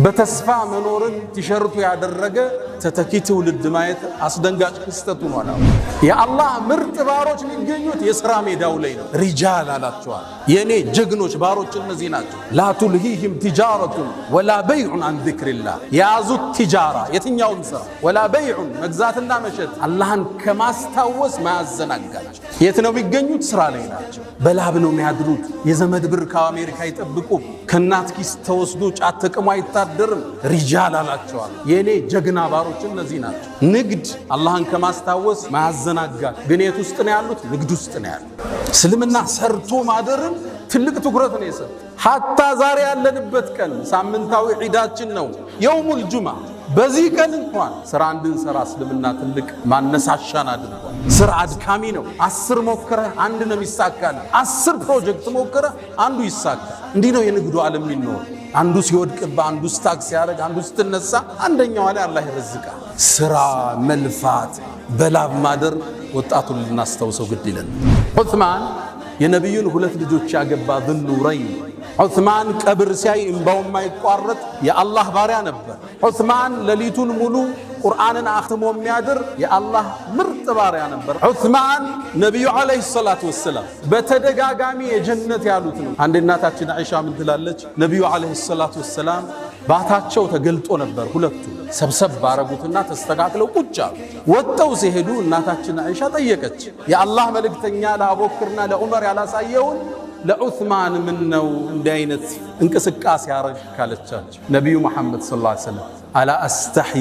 በተስፋ መኖርን ቲሸርቱ ያደረገ ተተኪ ትውልድ ማየት አስደንጋጭ ክስተቱ ነው። የአላህ ምርጥ ባሮች የሚገኙት የሥራ ሜዳው ላይ ነው። ሪጃል አላቸዋል። የኔ ጀግኖች ባሮች እነዚህ ናቸው። ላ ቱልሂህም ቲጃረቱን ወላ በይዑን አን ዚክሪላህ። የያዙት ቲጃራ የትኛውም ሥራ ወላ በይዑን መግዛትና መሸጥ አላህን ከማስታወስ ማያዘናጋቸው። የት ነው የሚገኙት? ሥራ ላይ ናቸው። በላብ ነው የሚያድሩት። የዘመድ ብር ከአሜሪካ አይጠብቁም። ከእናት ኪስ ተወስዶ ጫት ተቅሞ አይታደርም። ሪጃል አላቸዋል። የኔ ጀግና ባሮች እነዚህ ናቸው። ንግድ አላህን ከማስታወስ ማያዘናጋ ግን የት ውስጥ ነው ያሉት? ንግድ ውስጥ ነው ያሉት። እስልምና ሰርቶ ማደርን ትልቅ ትኩረት ነው የሰጠው። ሐታ ዛሬ ያለንበት ቀን ሳምንታዊ ዒዳችን ነው የውሙል ጁምዓ። በዚህ ቀን እንኳን ስራ እንድንሰራ እስልምና ትልቅ ማነሳሻን አድርጓል። ስራ አድካሚ ነው። 10 ሞክረህ አንድ ነው የሚሳካል። 10 ፕሮጀክት ሞክረህ አንዱ ይሳካል። እንዲህ ነው የንግዱ ዓለም የሚኖር። አንዱ ሲወድቅብህ፣ አንዱ ስታክ ሲያደርግ፣ አንዱ ስትነሳ፣ አንደኛው ላይ አላህ ይረዝቃል። ስራ መልፋት፣ በላብ ማደር ወጣቱን ልናስታውሰው ግድ ይለን። ዑስማን የነቢዩን 2 ልጆች ያገባ ዙኑረይን። ዑስማን ቀብር ሲያይ እንባው የማይቋረጥ የአላህ ባሪያ ነበር። ዑስማን ሌሊቱን ሙሉ ቁርአንን አኽትሞ የሚያድር የአላህ ምርጥ ባሪያ ነበር። ዑስማን ነቢዩ ዓለይሂ ሰላቱ ወሰላም በተደጋጋሚ የጀነት ያሉት ነው። አንድ እናታችን አይሻ ምን ትላለች? ነቢዩ ዓለይሂ ሰላቱ ወሰላም ባታቸው ተገልጦ ነበር። ሁለቱ ሰብሰብ ባረጉትና ተስተካክለው ቁጭ አሉ። ወጥተው ሲሄዱ እናታችን አይሻ ጠየቀች፣ የአላህ መልእክተኛ ለአቡበክርና ለዑመር ያላሳየውን ለዑስማን ምን ነው እንዲህ አይነት እንቅስቃሴ ያረግ ካለቻቸው፣ ነቢዩ መሐመድ ሰለላሁ ዐለይሂ ወሰለም አላ አስተሒ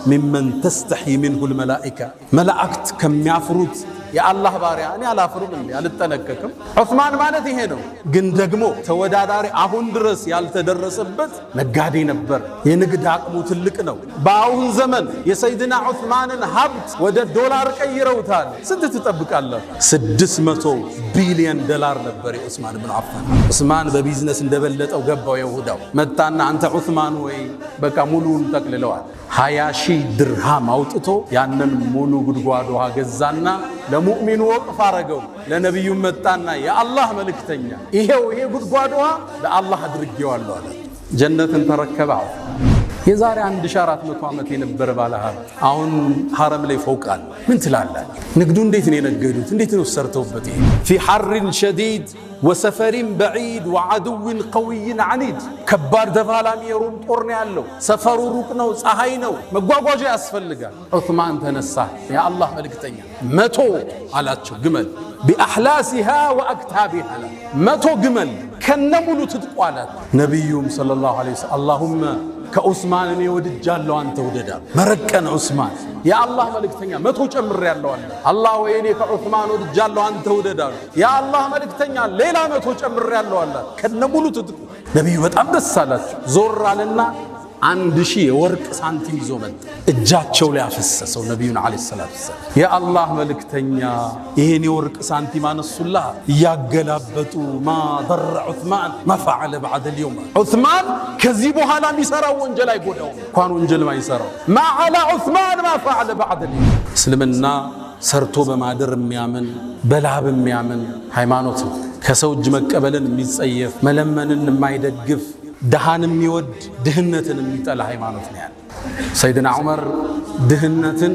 ሚመን ተስተሒ ሚንሁል መላኢካ፣ መላእክት ከሚያፍሩት የአላህ ባሪያ እኔ አላፍርም እንዴ? አልጠነቀቅም? ዑስማን ማለት ይሄ ነው። ግን ደግሞ ተወዳዳሪ አሁን ድረስ ያልተደረሰበት ነጋዴ ነበር። የንግድ አቅሙ ትልቅ ነው። በአሁን ዘመን የሰይድና ዑስማንን ሀብት ወደ ዶላር ቀይረውታል። ስንት ትጠብቃለህ? 600 ቢሊዮን ዶላር ነበር የዑስማን ብን አፋን። ዑስማን በቢዝነስ እንደበለጠው ገባው። የሁዳው መጣና አንተ ዑስማን ወይ በቃ ሙሉውን ጠቅልለዋል። 20,000 ድርሃም አውጥቶ ያንን ሙሉ ጉድጓድ ውሃ ገዛና ለሙእሚኑ ወቅፍ አረገው። ለነቢዩ መጣና የአላህ መልእክተኛ ይሄው ይሄ ጉድጓድ ውሃ ለአላህ አድርጌዋለሁ አለ። ጀነትን ተረከበ። የዛሬ 1400 ዓመት የነበረ ባለሀብት አሁን ሐረም ላይ ፎቃል። ምን ትላላችሁ? ንግዱ እንዴት ነው የነገዱት? እንዴት ነው ሰርተውበት? ይሄ ፊ ሐርን ሸዲድ ወሰፈሪን በዒድ ወዐዱዊን ቀዊይን ዐኒድ። ከባድ ተፋላሚ የሮም ጦር ነው ያለው። ሰፈሩ ሩቅ ነው፣ ፀሐይ ነው፣ መጓጓዣ ያስፈልጋል። ዑስማን ተነሳ። የአላህ መልእክተኛ 100 አላቸው ግመል ቢአሕላሲሃ ወአክታቢሃ 100 ግመል ከነሙሉ ትጥቋላት። ነቢዩም ሰለላሁ ዐለይሂ ወሰለም አላሁመ ከዑስማን እኔ ወድጃለሁ አንተ ውደዳ። መረቀን ዑስማን የአላህ መልእክተኛ 100 ጨምሬያለሁ አለ። አላህ ወይ እኔ ከዑስማን ወድጃለሁ አንተ ውደዳ። የአላህ መልእክተኛ ሌላ 100 ጨምሬያለሁ አለ ከነሙሉ ትጥቁ። ነቢዩ በጣም ደስ አላቸው። ዞር አለና 1000 የወርቅ ሳንቲም ይዞ መጣ። እጃቸው ላይ አፈሰሰው። ነቢዩን ዓለይሂ ሰላቱ ወሰላም የአላህ መልእክተኛ ይሄን የወርቅ ሳንቲም አነሱላ። እያገላበጡ ማ ضر ዑስማን ማ ፈዐለ በዐደ اليوم። ዑስማን ከዚህ በኋላ የሚሰራው ወንጀል አይጎዳው። እንኳን ወንጀል ማይሰራው ማ ዐላ ዑስማን ማ ፈዐለ በዐደ اليوم። እስልምና ሰርቶ በማደር የሚያምን በላብ የሚያምን ሃይማኖት ነው። ከሰው እጅ መቀበልን የሚጸየፍ መለመንን የማይደግፍ ድሃን የሚወድ ድህነትን የሚጠላ ሃይማኖት ነው ያለ። ሰይድና ዑመር ድህነትን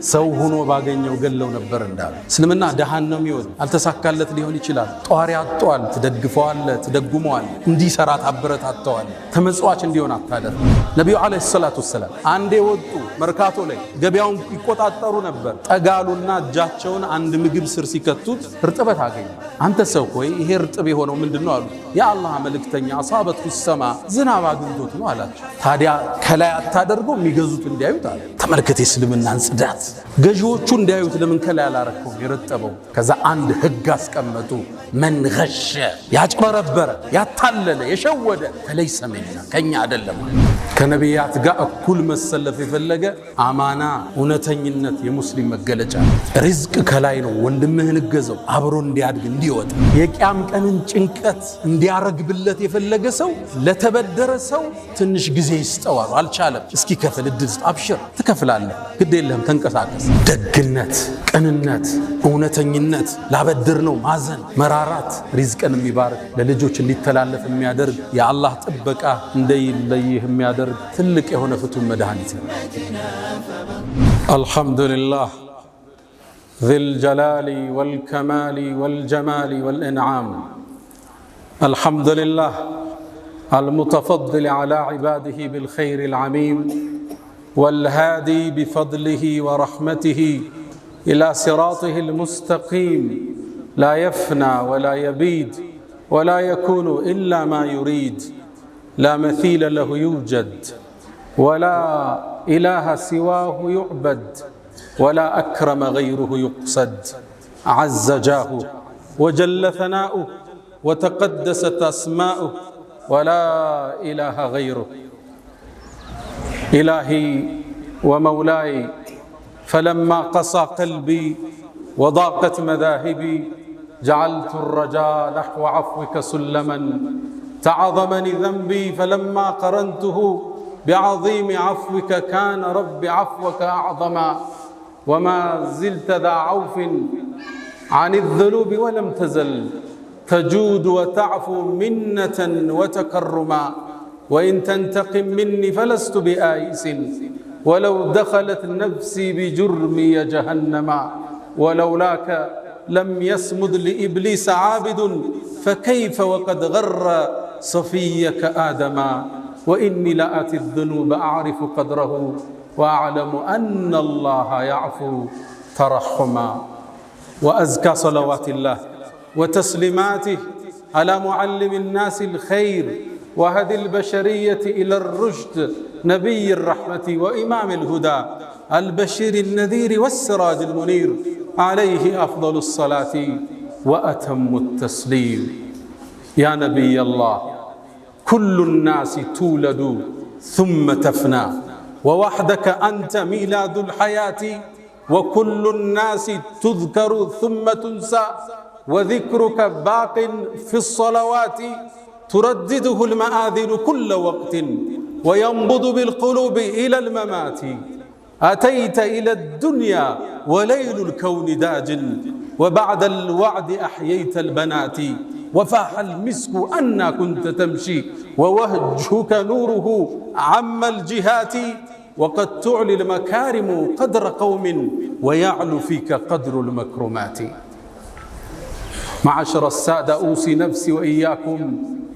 ሰው ሆኖ ባገኘው ገለው ነበር እንዳሉ። እስልምና ድሃን ነው የሚወድ። አልተሳካለት ሊሆን ይችላል። ጧሪ አጥቷል፣ ትደግፈዋለህ፣ ትደጉመዋለህ፣ እንዲሰራ ታበረታተዋለህ። ተመጽዋች እንዲሆን አታደርግ። ነቢዩ ዓለይሂ ሰላቱ ወሰላም አንዴ ወጡ። መርካቶ ላይ ገበያውን ይቆጣጠሩ ነበር። ጠጋሉና እጃቸውን አንድ ምግብ ስር ሲከቱት እርጥበት አገኙ። አንተ ሰው ሆይ ይሄ እርጥብ የሆነው ምንድነው አሉ። የአላህ መልእክተኛ አሳበቱ ሰማ ዝናብ አግኝቶት ነው አላቸው። ታዲያ ከላይ አታደርገው የሚገዙት እንዲያዩት አለ። ተመልከት የእስልምናን ጽዳት። ገዢዎቹ እንዲያዩት ለምን ከላይ አላረከው የረጠበው? ከዛ አንድ ህግ አስቀመጡ። መን ገሸ ያጭበረበረ ያታለለ የሸወደ ፈለይሰ ሚና ከኛ አይደለም። ከነቢያት ጋር እኩል መሰለፍ የፈለገ አማና እውነተኝነት የሙስሊም መገለጫ። ሪዝቅ ከላይ ነው። ወንድምህን እገዘው አብሮ እንዲያድግ እንዲወጣ። የቂያም ቀንን ጭንቀት እንዲያረግብለት የፈለገ ሰው ለተበደረ ሰው ትንሽ ጊዜ ይስጠዋል። አልቻለም፣ እስኪ ከፍል እድል አብሽር ትከፍላለህ፣ ግድ የለህም ተንቀሳቀስ። ደግነት፣ ቅንነት፣ እውነተኝነት ላበድር ነው ማዘን፣ መራራ ለአራት ሪዝቅን የሚባርክ ለልጆች እንዲተላለፍ የሚያደርግ የአላህ ጥበቃ እንደይለይህ የሚያደርግ ትልቅ የሆነ ፍቱን መድኃኒት ነው። አልሐምዱሊላህ ዚል ጀላሊ ወልከማሊ ወልጀማሊ ወልኢንዓም አልሐምዱሊላህ المتفضل على عباده بالخير العميم والهادي بفضله ورحمته إلى صراطه المستقيم لا يفنى ولا يبيد ولا يكون إلا ما يريد لا مثيل له يوجد ولا إله سواه يعبد ولا أكرم غيره يقصد عز جاهه وجل ثناؤه وتقدست أسماؤه ولا إله غيره إلهي ومولاي فلما قسى قلبي وضاقت مذاهبي جعلت الرجاء نحو عفوك سلما تعظمني ذنبي فلما قرنته بعظيم عفوك كان رب عفوك أعظما وما زلت ذا عوف عن الذنوب ولم تزل تجود وتعفو منة وتكرما وإن تنتقم مني فلست بآيس ولو دخلت نفسي بجرمي جهنما ولولاك لم يصمد لإبليس عابد فكيف وقد غر صفيك آدما وإني لآتي الذنوب أعرف قدره وأعلم أن الله يعفو ترحما وأزكى صلوات الله وتسليماته على معلم الناس الخير وهدي البشرية إلى الرشد نبي الرحمة وإمام الهدى البشير النذير والسراج المنير عليه أفضل الصلاة وأتم التسليم يا نبي الله كل الناس تولد ثم تفنى ووحدك أنت ميلاد الحياة وكل الناس تذكر ثم تنسى وذكرك باق في الصلوات تردده المآذن كل وقت وينبض بالقلوب إلى الممات أتيت إلى الدنيا وليل الكون داج وبعد الوعد أحييت البنات وفاح المسك أنا كنت تمشي ووجهك نوره عم الجهات وقد تعلي المكارم قدر قوم ويعلو فيك قدر المكرمات معشر السادة أوصي نفسي وإياكم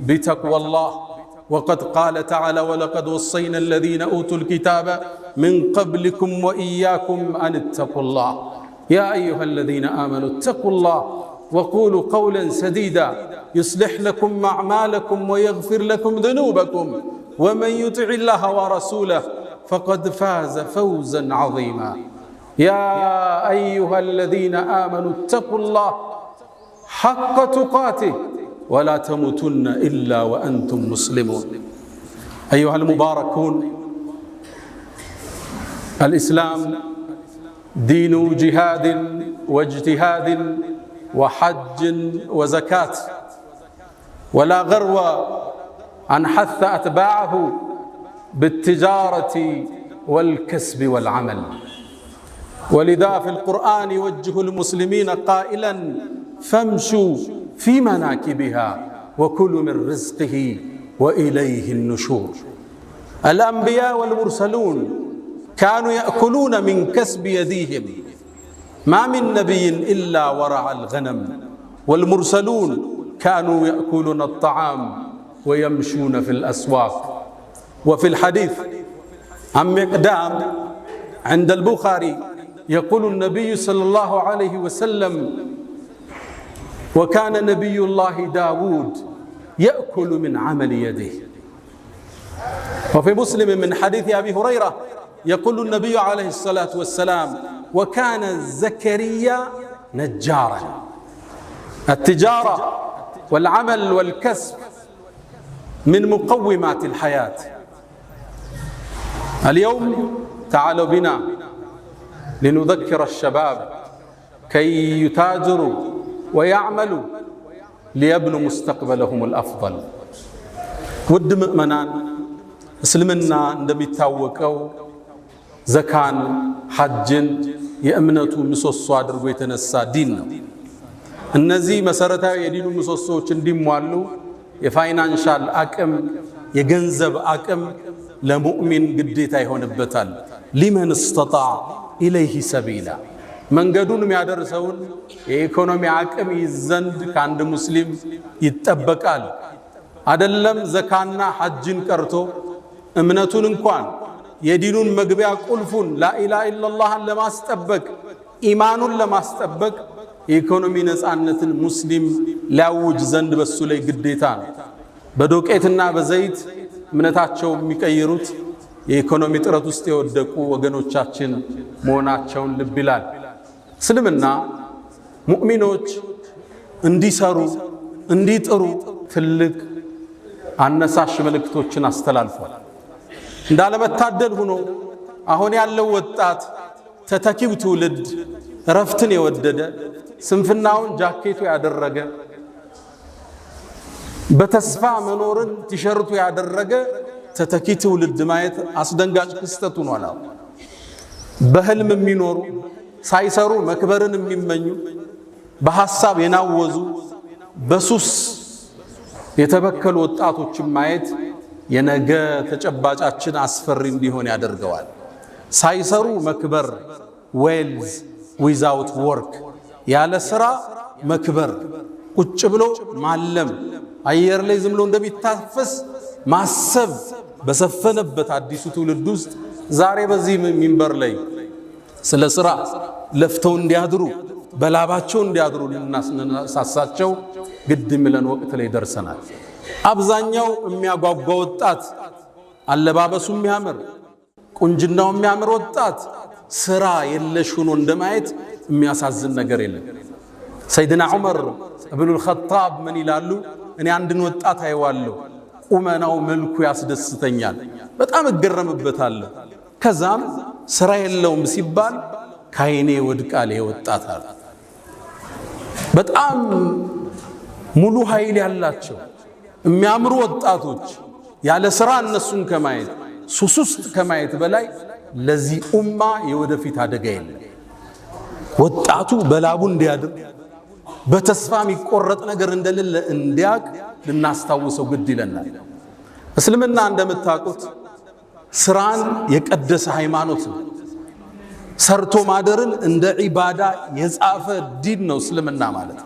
بتقوى الله وقد قال تعالى ولقد وصينا الذين أوتوا الكتاب من قبلكم وإياكم أن اتقوا الله يا أيها الذين آمنوا اتقوا الله وقولوا قولا سديدا يصلح لكم أعمالكم ويغفر لكم ذنوبكم ومن يطع الله ورسوله فقد فاز فوزا عظيما يا أيها الذين آمنوا اتقوا الله حق تقاته ولا تموتن إلا وأنتم مسلمون أيها المباركون الإسلام دين جهاد واجتهاد وحج وزكاة ولا غرو أن حث أتباعه بالتجارة والكسب والعمل ولذا في القرآن يوجه المسلمين قائلا فامشوا في مناكبها وكلوا من رزقه وإليه النشور الأنبياء والمرسلون كانوا يأكلون من كسب يديهم ما من نبي إلا ورع الغنم والمرسلون كانوا يأكلون الطعام ويمشون في الأسواق وفي الحديث عن مقدام عند البخاري يقول النبي صلى الله عليه وسلم وكان نبي الله داود يأكل من عمل يده وفي مسلم من حديث أبي هريرة يقول النبي عليه الصلاة والسلام وكان زكريا نجارا التجارة والعمل والكسب من مقومات الحياة اليوم تعالوا بنا لنذكر الشباب كي يتاجروا ويعملوا ليبنوا مستقبلهم الأفضل ود مؤمنان اسلمنا عندما يتاوقوا زكان حجن يأمنتو مسوسو አድርጎ የተነሳ ዲን ነው እነዚህ መሰረታዊ የዲኑ ምሰሶዎች እንዲሟሉ የፋይናንሻል አቅም የገንዘብ አቅም ለሙእሚን ግዴታ ይሆንበታል። ሊመን استطاع ኢለይሂ ሰቢላ መንገዱን የሚያደርሰውን የኢኮኖሚ አቅም ይዘንድ ከአንድ ሙስሊም ይጠበቃል። አይደለም ዘካና ሐጅን ቀርቶ እምነቱን እንኳን የዲኑን መግቢያ ቁልፉን ላኢላሃ ኢላላህን ለማስጠበቅ ኢማኑን ለማስጠበቅ የኢኮኖሚ ነፃነትን ሙስሊም ሊያውጅ ዘንድ በሱ ላይ ግዴታ ነው። በዶቄትና በዘይት እምነታቸው የሚቀይሩት የኢኮኖሚ ጥረት ውስጥ የወደቁ ወገኖቻችን መሆናቸውን ልብ ይላል። እስልምና ሙእሚኖች እንዲሰሩ እንዲጥሩ ትልቅ አነሳሽ መልእክቶችን አስተላልፏል። እንዳለመታደል ሆኖ አሁን ያለው ወጣት ተተኪው ትውልድ ረፍትን የወደደ ስንፍናውን ጃኬቱ ያደረገ በተስፋ መኖርን ቲሸርቱ ያደረገ ተተኪ ትውልድ ማየት አስደንጋጭ ክስተት ሆኗል። በህልም የሚኖሩ ሳይሰሩ መክበርን የሚመኙ በሐሳብ የናወዙ በሱስ የተበከሉ ወጣቶችን ማየት የነገ ተጨባጫችን አስፈሪ እንዲሆን ያደርገዋል። ሳይሰሩ መክበር ዌልዝ ዊዛውት ወርክ ያለ ስራ መክበር ቁጭ ብሎ ማለም አየር ላይ ዝም ብሎ እንደሚታፈስ ማሰብ በሰፈነበት አዲሱ ትውልድ ውስጥ ዛሬ በዚህ ሚንበር ላይ ስለ ስራ ለፍተው እንዲያድሩ በላባቸው እንዲያድሩ ልናሳሳቸው ግድ የሚለን ወቅት ላይ ደርሰናል። አብዛኛው የሚያጓጓ ወጣት አለባበሱ የሚያምር ቁንጅናው የሚያምር ወጣት ስራ የለሽ ሆኖ እንደማየት የሚያሳዝን ነገር የለም። ሰይድና ዑመር ኢብኑል ኸጣብ ምን ይላሉ? እኔ አንድን ወጣት አይዋለሁ ቁመናው መልኩ ያስደስተኛል፣ በጣም እገረምበታለሁ። ከዛም ስራ የለውም ሲባል ካይኔ ወድቃል ይወጣት አለ። በጣም ሙሉ ኃይል ያላቸው የሚያምሩ ወጣቶች ያለ ስራ እነሱን ከማየት ሱስ ውስጥ ከማየት በላይ ለዚህ ኡማ የወደፊት አደጋ የለም። ወጣቱ በላቡ እንዲያድር በተስፋ የሚቆረጥ ነገር እንደሌለ እንዲያቅ ልናስታውሰው ግድ ይለናል። እስልምና እንደምታውቁት ስራን የቀደሰ ሃይማኖት ነው። ሰርቶ ማደርን እንደ ዒባዳ የጻፈ ዲን ነው እስልምና ማለት።